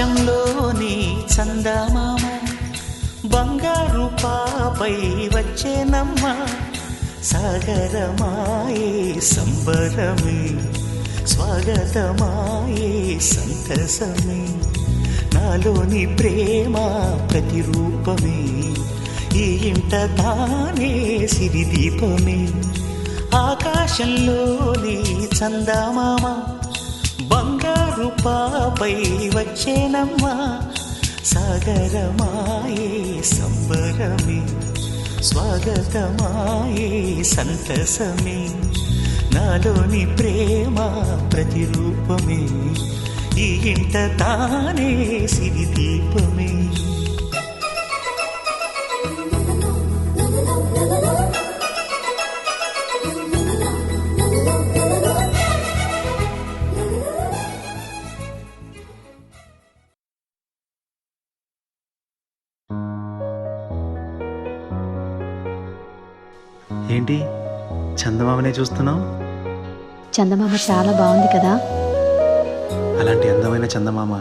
ఆకాశంలోని చందమామ బంగారు పాపై వచ్చేనమ్మ సాగరమాయే సంబరమే స్వాగతమాయే సంతసమే నాలోని ప్రేమ ప్రతిరూపమే ఈ ఇంట తానే సిరిదీపమే ఆకాశంలోని చందమామ బంగారు పాపై వచ్చేనమ్మా సాగరమాయే సంబరమే స్వాగతమాయే సంతసమే నాలోని ప్రేమ ప్రతిరూపమే ఈ ఇంట తానే సిరిదీపమే ఏంటి చందమామనే చూస్తున్నావు? చందమామ చాలా బాగుంది కదా. అలాంటి అందమైన చందమామ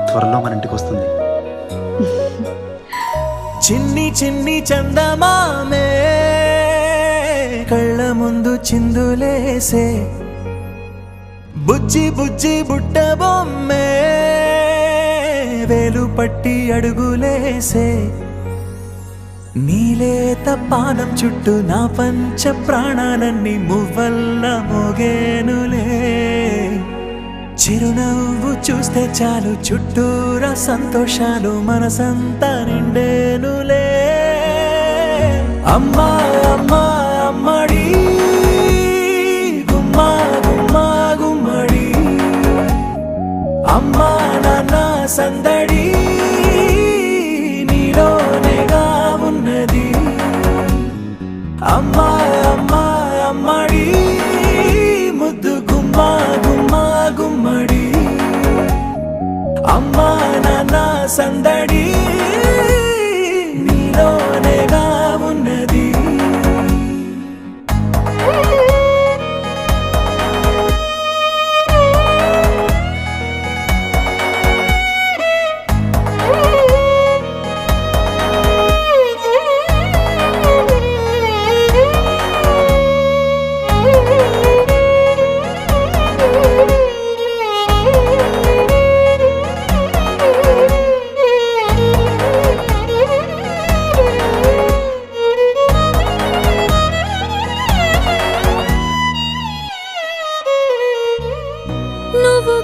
త్వరలో మన ఇంటికి వస్తుంది. చిన్ని చిన్ని చందమామే కళ్ళ ముందు చిందులేసే బుజ్జి బుజ్జి బుట్ట బొమ్మే వేలు పట్టి అడుగులేసే నీలేత పానం చుట్టూ నా పంచ ప్రాణాలన్నీ మువ్వల్ల మోగేనులే చిరునవ్వు చూస్తే చాలు చుట్టూరా సంతోషాలు మనసంతా నిండేనులే అమ్మా అమ్మా అమ్మడి గుమ్మా గుమ్మా గుమ్మడి అమ్మా నాన్న సందడి నీలోనేగా ఉన్నది అమ్మా అమ్మా అమ్మడి ముద్దు గుమ్మా గుమ్మా గుమ్మడి అమ్మా నాన్న సందడి నీలోనేగా ఉన్నది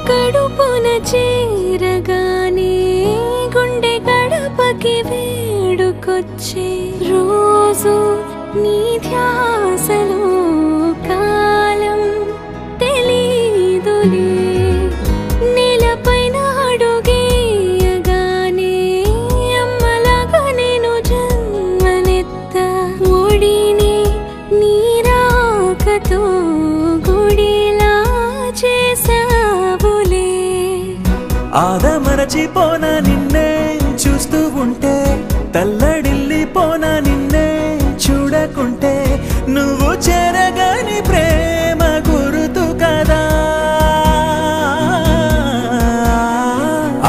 కడుపున చేరగానే గుండె గడపకి వేడుకొచ్చే రోజు నీ ధ్యాసలో కాలం తెలీదులే నేలపైన అడుగేయగానే అమ్మలాగా నేను జన్మనెత్త ఒడిని నీ రాకతో గుడిలా చేసా ఆదమరచిపోనా నిన్నే చూస్తూ ఉంటే తల్లడిల్లిపోనా నిన్నే చూడకుంటే నువ్వు చెరగని ప్రేమ గురుతు కదా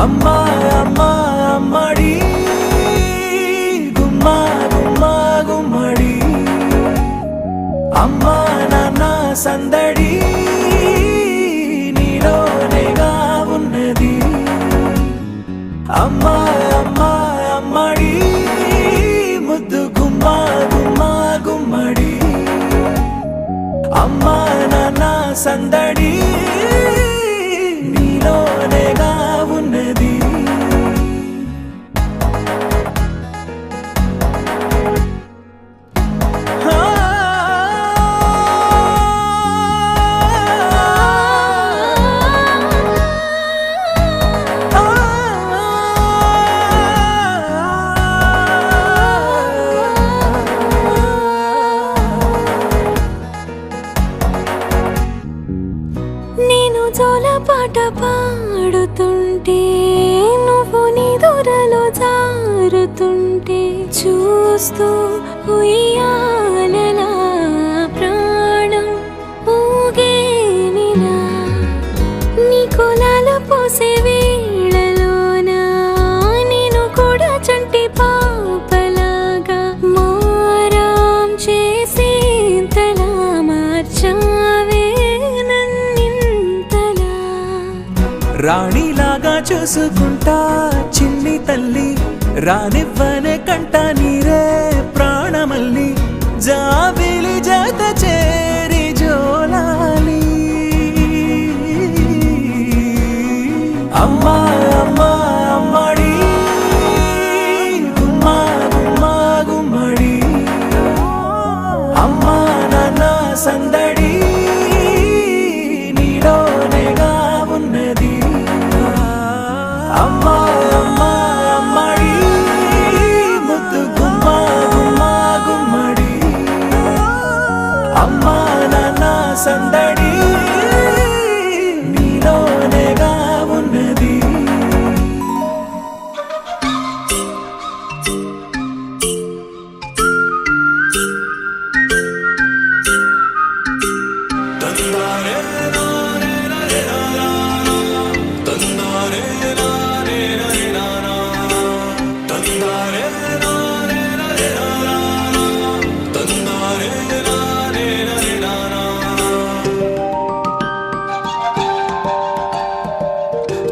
అమ్మా అమ్మా అమ్మడి గుమ్మా గుమ్మా గుమ్మడి అమ్మా నాన్న సందడి నీలోనేగా ఉన్నది అమ్మా అమ్మా అమ్మడి ముద్దు గుమ్మా గుమ్మా గుమ్మడి అమ్మా నాన్న సందడి నీలోనేగా ఉన్నది పాట పాడుతుంటే నువ్వు నిదురలో జారుతుంటే చూస్తూ ఉయ్యాలలా ప్రాణం ఊగేనిలా నీ కులాల పోసే వేళలో రాణిలాగా చూసుకుంటా చిన్ని తల్లి రానివ్వనే కంట నీరే ప్రాణమల్లి జాబిలి జత చేరి జోలాలి అమ్మా అమ్మా అమ్మడి గుమ్మా గుమ్మా గుమ్మడి అమ్మా నాన్న సందడి నీలోనేగా ఉన్నది అమ్మా అమ్మా అమ్మడి ముద్దు గుమ్మా గుమ్మా గుమ్మడి అమ్మా నాన్న సందడి నీలోనేగా ఉన్నది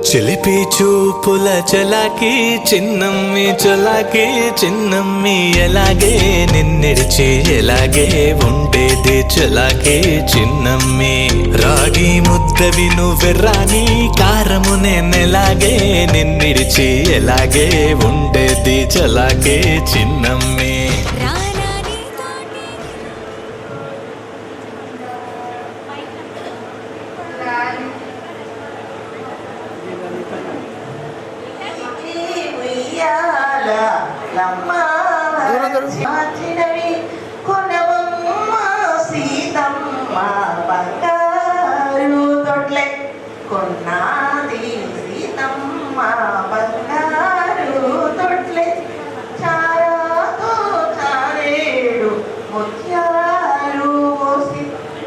చిలిపి చూపుల చలాకి చిన్నమ్మి చలాకి చిన్నమ్మి ఎలాగే నిన్నిడిచి ఎలాగే ఉండేది చలాకి చిన్నమ్మి రాగి ముద్దవి నువ్వెర్రాని కారము నేనెలాగే నిన్నిడిచి ఎలాగే ఉండేది చలాకి చిన్నమ్మి కొన్నాది సీతమ్మ బంగారు తొట్లే చారాతో చారేడు ముత్యాలు పోసి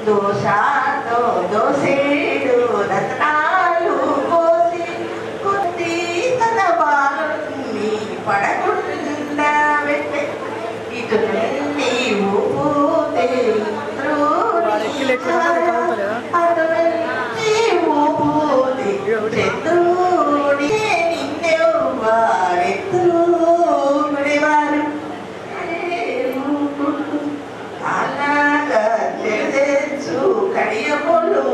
దోషాతో దోసేడు రత్నాలు పోసి కొద్ది తన బాలుని పడకుండా పెట్టే ఇటు నుండి ఊపోతే చంద్రుడి నిన్నెవ్వారెత్తుడేవారు అలాగా తెచ్చు కడియములు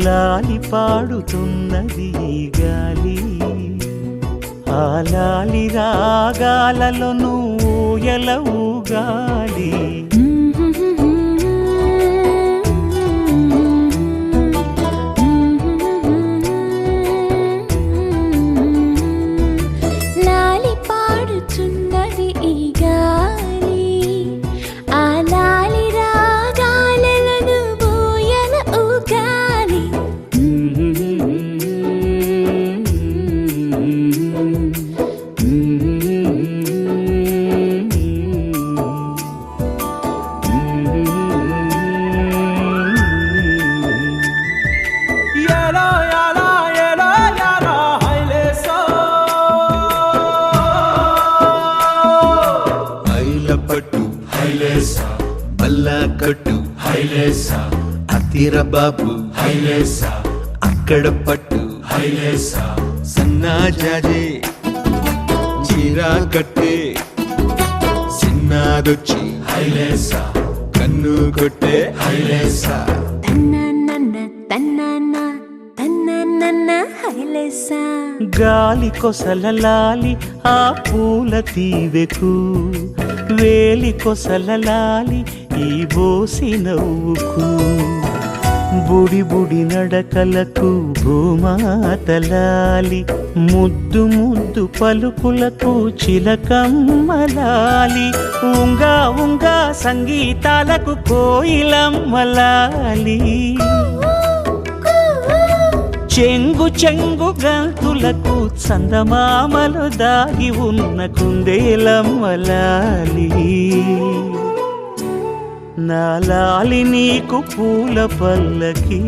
లాలి పాడుతున్నది ఈ గాలి ఆ లాలి రాగాలలో నువ్వు ఎలవుగాలి లాలి పాడుచున్నది ఈ గాలి ఆ లాలి రాగాలను బోయన ఊగాలి పట్టు హైలేసా బల్లా కట్టు హైలేసా అతిర బాబు హైలేసా అక్కడ పట్టు హైలేసా సన్నా జాజే చీరా కట్టే సిన్నాదొచ్చి హైలేసా కన్ను కొట్టే హైలేసా తన్నన్న తన్నన్న తన్నన్న హైలేసా గాలి కొసల లాలి ఆ పూల తీవెకు వేలి కొసల లాలి ఈ బోసి నవ్వుకు బుడి బుడి నడకలకు భూమాతలాలి ముద్దు ముద్దు పలుకులకు చిలకమ్మలాలి ఉంగా ఉంగా సంగీతాలకు కోయిలమ్మలాలి చెంగు చెంగు చెంగు గంతులకు చందమామలు దాగి ఉన్న కుందేలమ్మలాలి నా లాలి నీకు పూల పల్లకి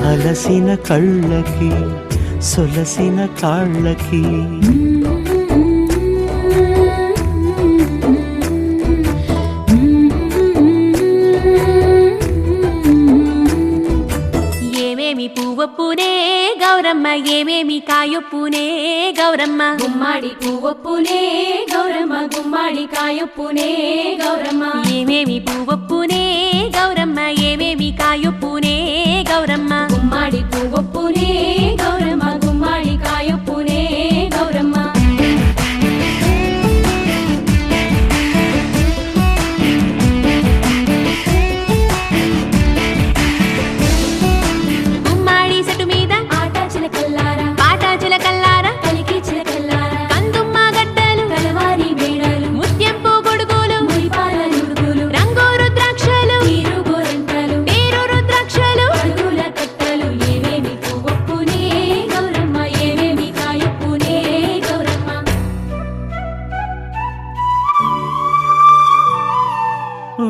అలసిన కళ్ళకి సొలసిన కాళ్ళకి ఏమేమి పువ్వొప్పునే గౌరమ్మ ఏమేమి కాయొప్పునే గౌరమ్మ గుమ్మాడి పువ్వొప్పునే గౌరమ్మ గుమ్మాడి కాయొప్పునే గౌరమ్మ ఏమేమి పువ్వొప్పునే గౌరమ్మ ఏమేమి కాయొప్పునే గౌరమ్మ గుమ్మాడి పువ్వొప్పునే గౌరమ్మ గుమ్మాడి కాయొప్పునే గౌరమ్మ గుమ్మాడి సెటు మీద ఆట చిలకల్లారా పాట చిలకల్లారా కలికి చిలకల్లారా కందుమ్మ గడ్డలు కలవారి మేడలు ముత్యంపు గొడుగులు మురిపాల నుడుగులు రంగు రుద్రాక్షలు తీరు గోరంటలు పేరు రుద్రాక్షలు అడుగుల కట్టలు ఏమేమి పువ్వొప్పునే గౌరమ్మ ఏమేమి కాయొప్పునే గౌరమ్మ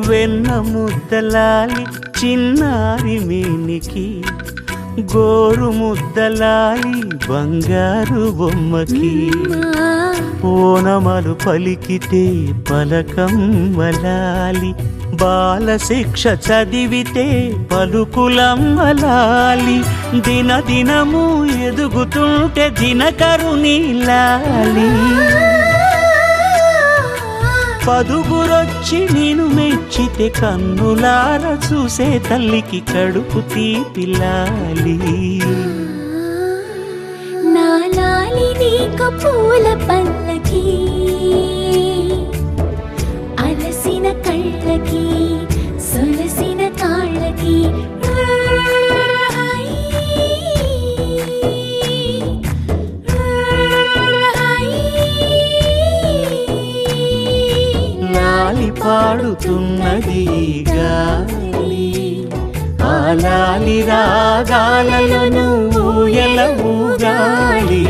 వెన్న ముద్దలాలి చిన్నారి మేనికి గోరు ముద్దలాలి బంగారు బొమ్మకి ఓనమలు పలికితే పలకమ్మలాలి బాల శిక్ష చదివితే పలుకులమ్మలాలి దినదినము ఎదుగుతుంటే దినకరుని లాలి పదుగురొచ్చి నేను మెచ్చితే కన్నులార చూసే తల్లికి కడుపు తీపిలాలి నా లాలి నీకు పూల పల్లకి అలసిన కళ్ళకి సొలసిన కాళ్ళకి లాలి పాడుతున్నది గాలి ఆ లాలి రాగాలలో నువ్వు ఎలా ఊగాలి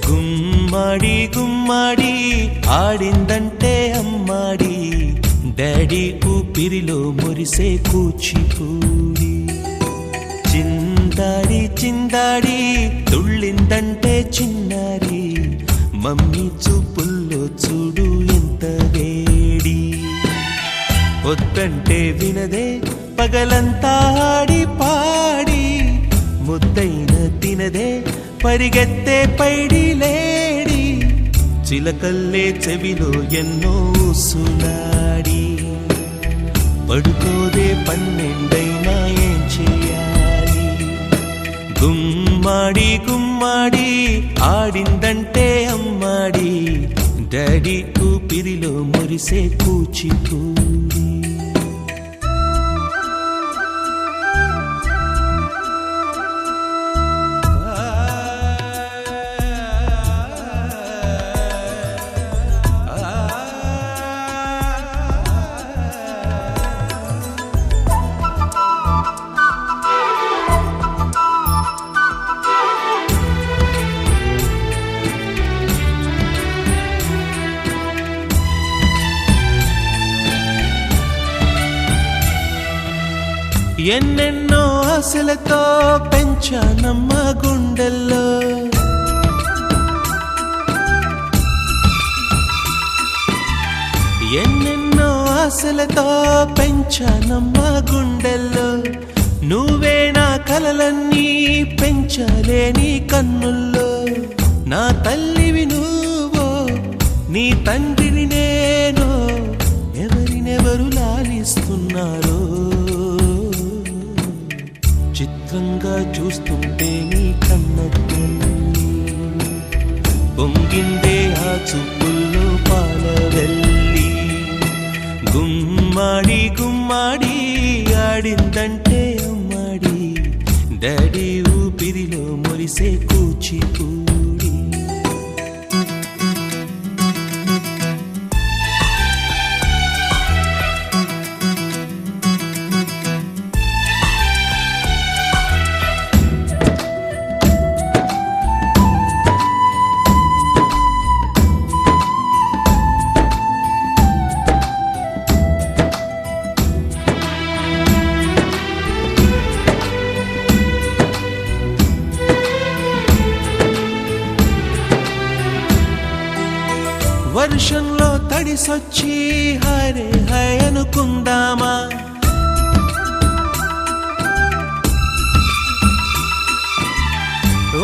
గుమ్మాడి గుమ్మాడి ఆడిందంటే అమ్మాడి డాడీ ఊపిరిలో మురిసే కూచిపూడి చిందాడి చిందాడి తుళ్ళిందంటే చిన్నారి మమ్మీ చూపుల్లో చూడు ఎంత వేడి వద్దంటే వినదే పగలంతా ఆడి పాడి ముద్దైన తినదే పరిగెత్తే పైడి లేడి చిలకల్లే చెవిలో ఎన్నో సునాడి పడుకోదే పన్నెండైనా ఏం చేయాలి గుమ్మాడి గుమ్మాడి ఆడిందంటే అమ్మాడి డాడీ ఊపిరిలో మురిసే కూచిపూడి ఎన్నెన్నో ఆశలతో పెంచానమ్మ గుండెల్లో ఆశలతో పెంచానమ్మ గుండెల్లో, నువ్వే నా కలలన్నీ పెంచలేని కన్నుల్లో. నా తల్లివి నువ్వో, నీ తండ్రిని నేను, ఎవరినెవరు లాలిస్తున్నారో. చిత్రంగా చూస్తుంటే నీ కన్న తల్లి పొంగిందే ఆ చూపుల్లో పాలవెల్లి. గుమ్మాడి గుమ్మాడి ఆడిందంటే అమ్మాడి, డాడీ ఊపిరిలో మురిసే కూచిపూడి. వర్షంలో తడిసొచ్చి హరే హై అనుకుందామా,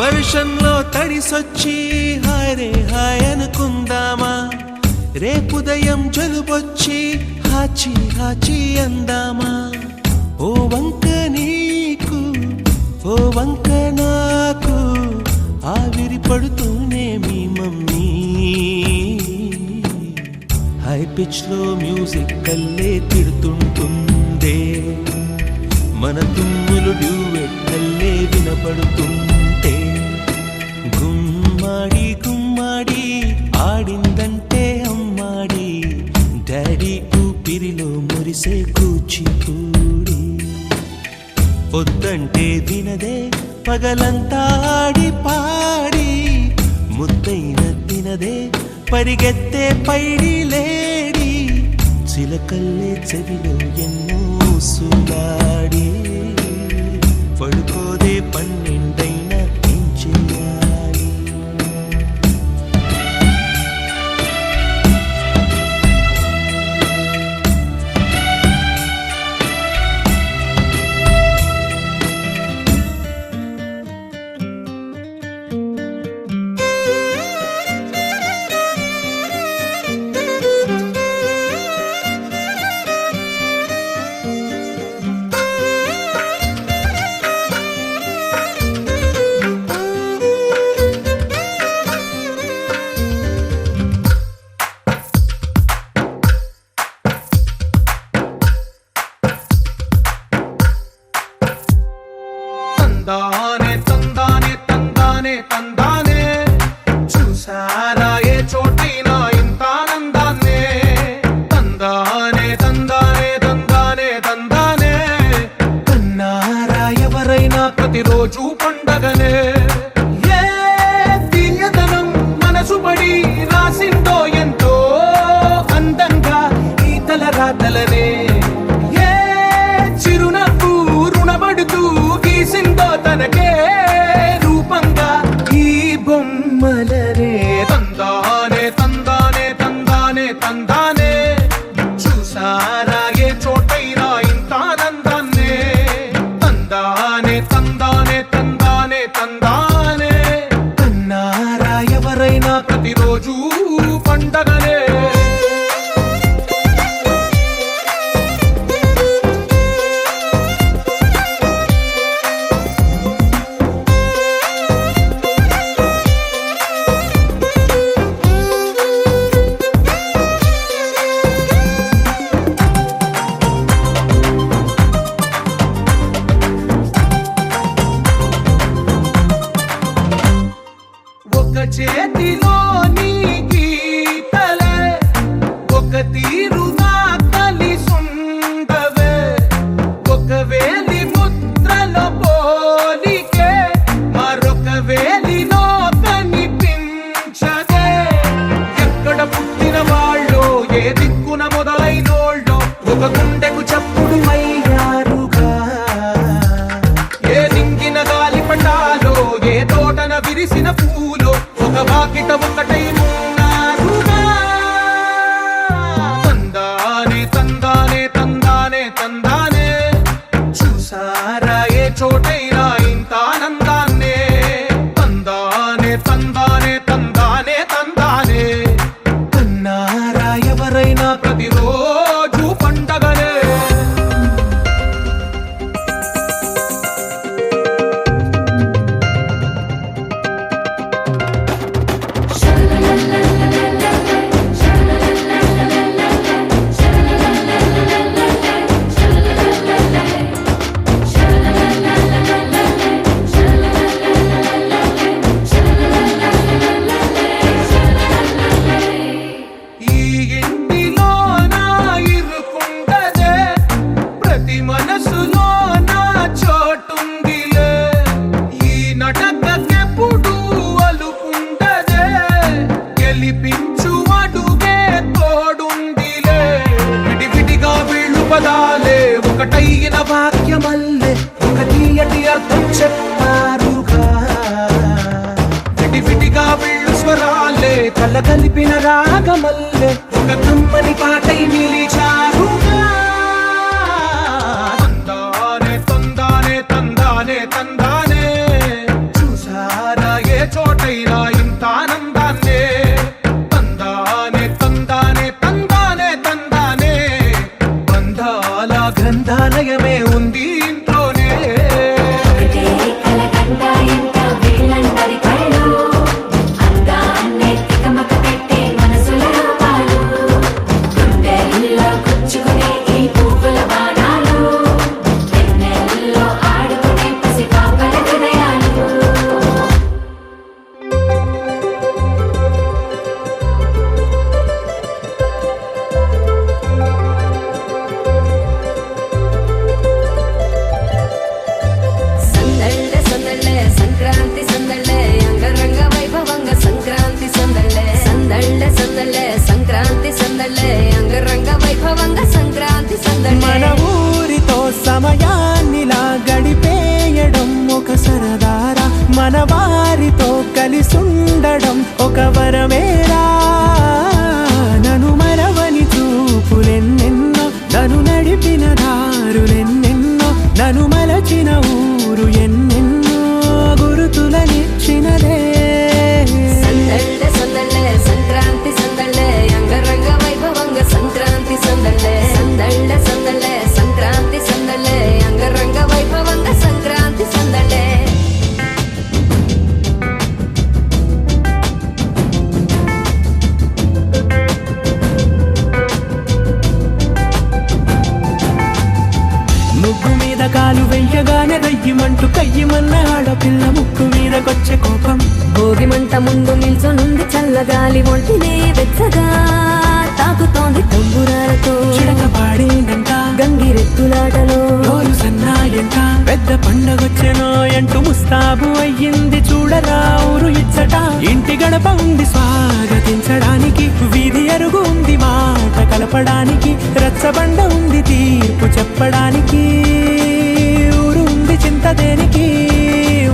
వర్షంలో తడిసొచ్చి హరే హై అనుకుందామా. రేపుదయం జలుబొచ్చి హాచి హాచి అందామా. ఓ వంక నీకు ఓ వంక నాకు, ఆవిరి పడుతూనే మీ మమ్మీ. హై పిచ్ లో మ్యూజిక్ కల్లే తిడుతుంటుందే, మన తుమ్ములు డ్యూయెట్ కల్లే వినపడుతుంటే. గుమ్మాడి గుమ్మాడి ఆడిందంటే అమ్మాడి, డాడీ ఊపిరిలో మురిసే కూచిపూడి. పొద్దంటే వినదే పగలంతా ఆడి పాడి, ముద్దైన తినదే పరిగెత్తే పైడి లేడి. చిలకల్లే చెవిలో ఎన్నో సులాడి, పడుకోదే పన్నెండైనా ఏం చెయ్యాలి. తందానే తందానే తందానే తందానే, చూసారా ఏ చోటైనా ఇంత ఆనందాన్నే. తందానే తందానే తందానే తందానే, కన్నారా ఎవరైనా ప్రతిరోజు పండగనే. ఏ తీయదనం మనసు పడి రాసిందో ఎంతో అందంగా ఈ తల రాతలనే. ఏ చిరునవ్వు రుణపడుతూ గీసిందో తనకే రూపంగా ఈ బొమ్మలనే. తందానే తందానే తందానే తందానే, చూసారా ఏ చోటైనా ఇంత ఆనందాన్నే. తందానే తందానే తందానే తందానే, కన్నారా ఎవరైనా ప్రతిరోజు పండగనే. ఒక చేతిలో నీ గీతలే, ఒక తీరుగా కలిసుండవే. ఒక వేలి ముద్రలో పోలికే మరొక వేలిలో కనిపించదే. ఎక్కడ పుట్టిన వాళ్ళో ఏ దిక్కున మొదలైనోళ్ళో, ఒక గుండెకు చప్పుడు అయ్యారుగా. ఏ దింగిన గాలి పటాలో, ఏ తోటన విరిసిన పూలో, ఒక వాకిట ఒకటి కల కలిపిన రాగమల్లె ఒక కమ్మని పాటై నిలిచారుగా తందానే తందానే తందానే తందానే చూసారా ఏ చోటైనా ఇంత ఆనందాన్నే తందానే తందానే తందానే తందానే బంధాల గ్రంథాలయమే ఉంది ఇంట్లోనే మన ఊరితో సమయాన్నిలా గడిపేయడం ఒక సరదారా మన వారితో కలిసుండడం ఒక వరమేరా నన్ను మరవని చూపులెన్నెన్నో నన్ను నడిపిన దారులెన్నెన్నో నన్ను మలచిన ఊరు ఎన్నెన్నో గురుతులనిచ్చినదే సంక్రాంతి సందళ్ళే అంగరంగ వైభవంగా సంక్రాంతి సందళ్ళే సంక్రాంతి సందళ్ళే అంగరంగ వైభవంగా సంక్రాంతి సందళ్ళే ముగ్గు మీద కాలు వెయ్యగానే రయ్యమంటూ కయ్యమన్న ఆడపిల్ల ముక్కు మీదకొచ్చే కోపం భోగి మంట ముందు నిల్చొనుంది చల్లగాలి ఒంటినే వెచ్చగా తాకుతోంది తంబురాలతో చిడక పాడేందంట గంగిరెత్తులాటలో రోజు సన్నాయంట పెద్ద పండగొచ్చెనో అంటూ ముస్తాబు అయ్యింది చూడరా ఊరు ఇచ్చట ఇంటి గడప ఉంది స్వాగతించడానికి వీధి అరుగు ఉంది మాట కలపడానికి రచ్చబండ ఉంది తీర్పు చెప్పడానికి ఊరు ఉంది చింత దేనికి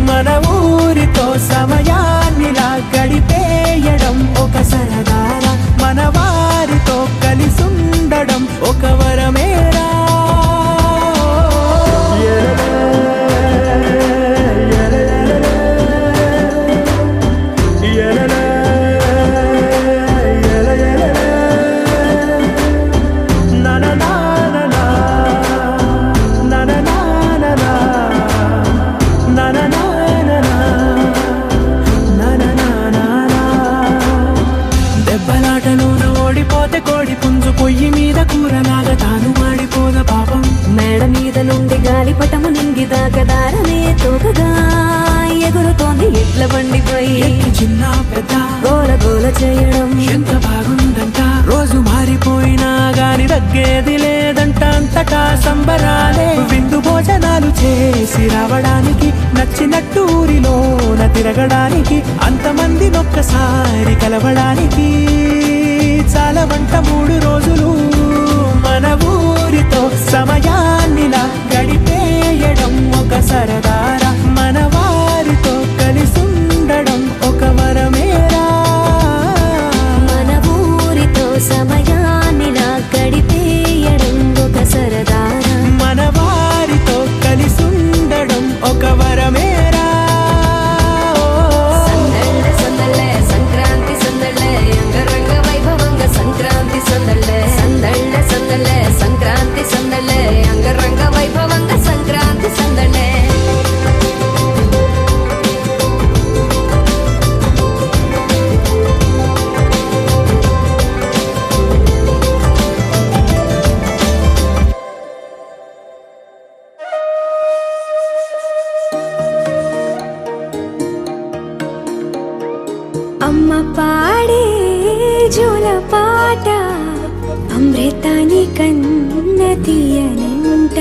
మన ఊరితో సమయాన్నిలా గడిపేయడం ఒక సరదారా మన వారితో కలిసుండడం ఒక వరమేరా దెబ్బలాటలోన ఓడిపోతే కోడి పుంజు పొయ్యి మీద కూరలాగా తాను మాడిపోద పాపం మేడ మీద నుండి గాలిపటము నింగి దాకదారనే తోకగా ఎగురుతోంది ఎట్ల బండిపై ఎక్కి చిన్న పెద్ద గోల గోల చేయడం ఎంత బాగుందంట రోజు మారిపోయినా గాని తగ్గేది లేదంట అంతటా సంబరాలే విందు భోజనాలు చేసి రావడానికి నచ్చినట్టు ఊరిలోన తిరగడానికి అంతమంది ఒక్కసారి కలవడానికి చాలా వంట 3 రోజులు మన ఊరితో సమయాన్నిలా గడిపేయడం ఒక సరదారా మన వారితో కలిసుండడం ఒక వరమేరా మన ఊరితో సమయాన్నిలా గడిపేయడం ఒక సరదారా మన వారితో కలిసుండడం ఒక వరమేరా సందళ్ళే సంక్రాంతి సందళ్ళే అంగరంగ వైభవంగా సంక్రాంతి సందళ్ళే సంక్రాంతి సందళ్ళే అంగరంగ వైభవంగా సంక్రాంతి సందళ్ళే అమ్మ పాడే జోల పాట అమృతాని కన్న తీయనంట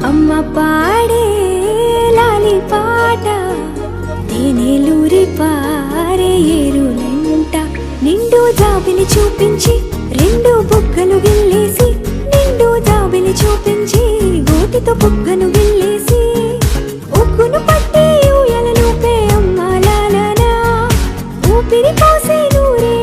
అమ్మ పాడే లాలి పాట తేనెలూరి పారే ఏరులంట నిండు జాబిని చూపించి 2 బుగ్గలు గిల్లేసి నిండు జాబిని చూపించి గోటితో బుగ్గను గిల్లేసి ఉగ్గును పట్టి ఊయల నూపే అమ్మ లాలనా ఊపిరి పోసే నూరే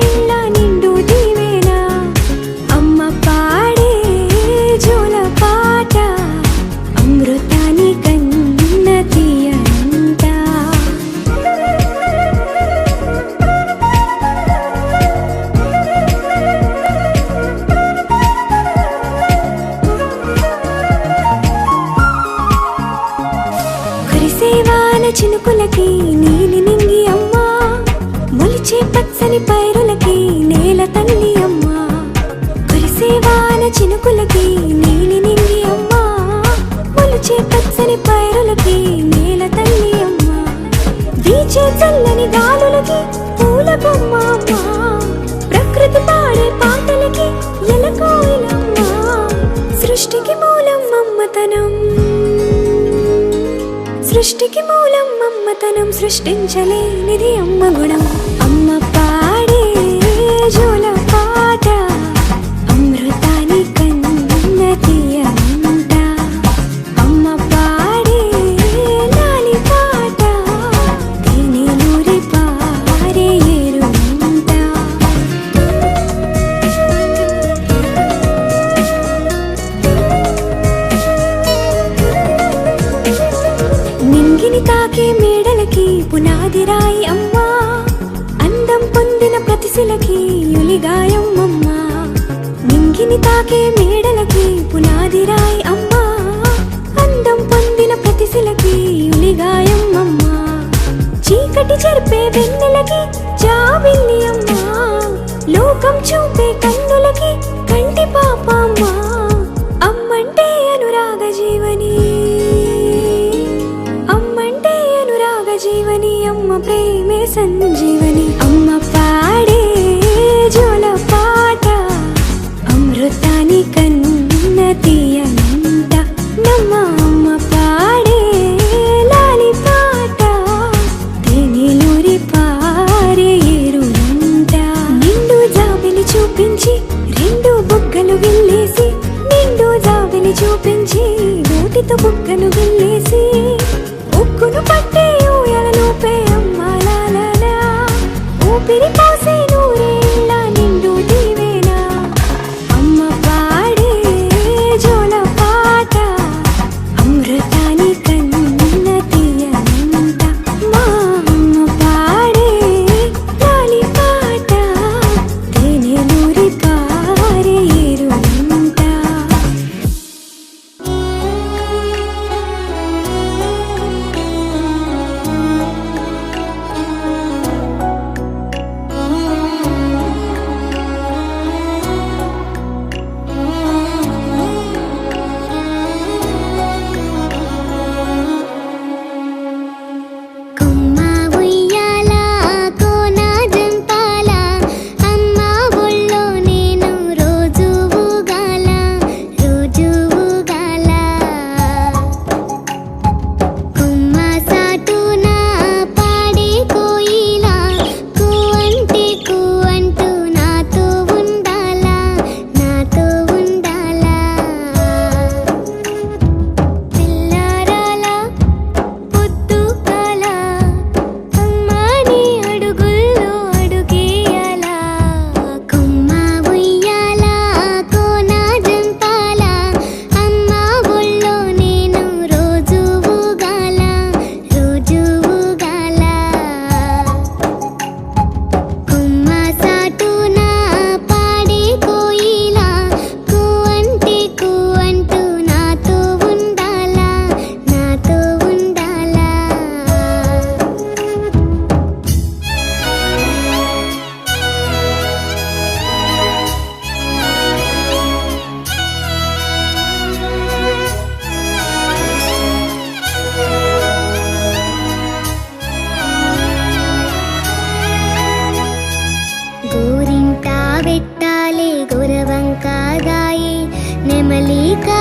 చినుకులకి నీలి నింగి అమ్మా, మొలిచే పచ్చని పైరులకి నేల తల్లి అమ్మా. కురిసేవాన చినుకులకి నీలి నింగి అమ్మా, మొలిచే పచ్చని పైరులకి నేల తల్లి అమ్మా. వీచే చల్లని గాలులకి పూల బొమ్మ అమ్మా, ప్రకృతి పాడే పాటలకి ఎలకోయిలమ్మా. సృష్టికి మూలం మమ్మతనం, సృష్టికి మూలం మమ్మతనం, సృష్టించలేనిది అమ్మ గుణం. అమ్మ పాడే జోల పాట అమృతాని కన్న తీయమంట. అమ్మ పాడే లాలి పాట తేనెలూరి పారే ఏరుమంట. నింగిని తాకే మేడలకి పునాది రాయి అమ్మా, అందం పొందిన ప్రతిశిలకి యులిగాయం అమ్మా. నింగిని తాకే మేడలకి పునాది రాయి అమ్మా, అందం పొందిన ప్రతిశిలకి యులిగాయం అమ్మా. చీకటి చెరిపే వెన్నెలకి జాబిల్లి అమ్మా, లోకం చూపే కన్నులకి కంటి పాప అమ్మా. అమ్మంటే అనురాగ జీవని, అమ్మంటే అనురాగ జీవని, అమ్మ ప్రేమే సంజీవని. అమ్మ పాడే జోల పాట అమృతాని కన్న తీయనంట. నమ్మ అమ్మ పాడే లాలి పాట తేనెలూరి పారే ఏరునంట. నిండు జాబిలి చూపించి రెండు బుగ్గలు గిల్లేసి, నిండు జాబిలి చూపించి నోటితో బుగ్గను గిల్లేసి, ఉక్కును పట్టే ఊయలలోపే అమ్మాలా, ఊపిరి పోసే నూరేళ్ళ నిండు దీవేనా. అమ్మ పాడే జోల పాట అమృతాని కన్న తీయనంట. మా అమ్మ పాడే లాలి పాట తేనెలూరి పారే ఏరునంట. కొమ్మ ఉయ్యాల కోన జంపాల, అమ్మ ఒళ్ళో నేను రోజు ఊగాల, రోజు ఊగాల. కొమ్మ సాటున పాడే కోయిల, కూ అంటే కూ అంటూ నాతో ఉండాల, నాతో ఉండాల. పిల్లరాల పొద్దుకాల అమ్మని అడుగుల్లో అడుగేయాల. కొమ్మ ఉయ్యాల కోన జంపాల, అమ్మ ఒళ్ళో నేను రోజు ఊగాల, రోజు ఊగాల. కొమ్మ సాటున పాడే కోయిల, కూ అంటే కూ అంటూ నాతో ఉండాల, నాతో ఉండాల. గోరింట పెట్టాలే గురవంకాదాయే, నెమలికా